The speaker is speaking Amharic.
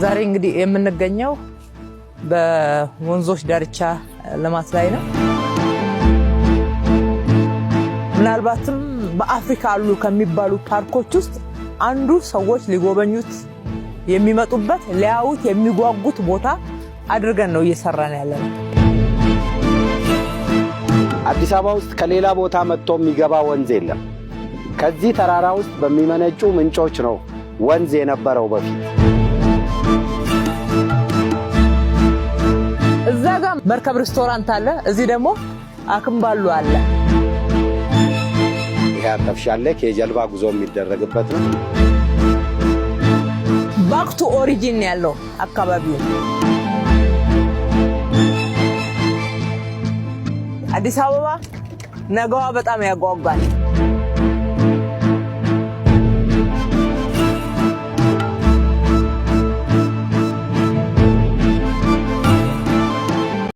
ዛሬ እንግዲህ የምንገኘው በወንዞች ዳርቻ ልማት ላይ ነው። ምናልባትም በአፍሪካ አሉ ከሚባሉ ፓርኮች ውስጥ አንዱ ሰዎች ሊጎበኙት የሚመጡበት ሊያዩት የሚጓጉት ቦታ አድርገን ነው እየሰራን ያለነው። አዲስ አበባ ውስጥ ከሌላ ቦታ መጥቶ የሚገባ ወንዝ የለም። ከዚህ ተራራ ውስጥ በሚመነጩ ምንጮች ነው ወንዝ የነበረው በፊት። እዛ ጋር መርከብ ሬስቶራንት አለ፣ እዚህ ደግሞ አክምባሉ አለ። ይሄ አርተፍሻል የጀልባ ጉዞ የሚደረግበት ነው። ባክ ቱ ኦሪጂን ያለው አካባቢው አዲስ አበባ ነገዋ በጣም ያጓጓል።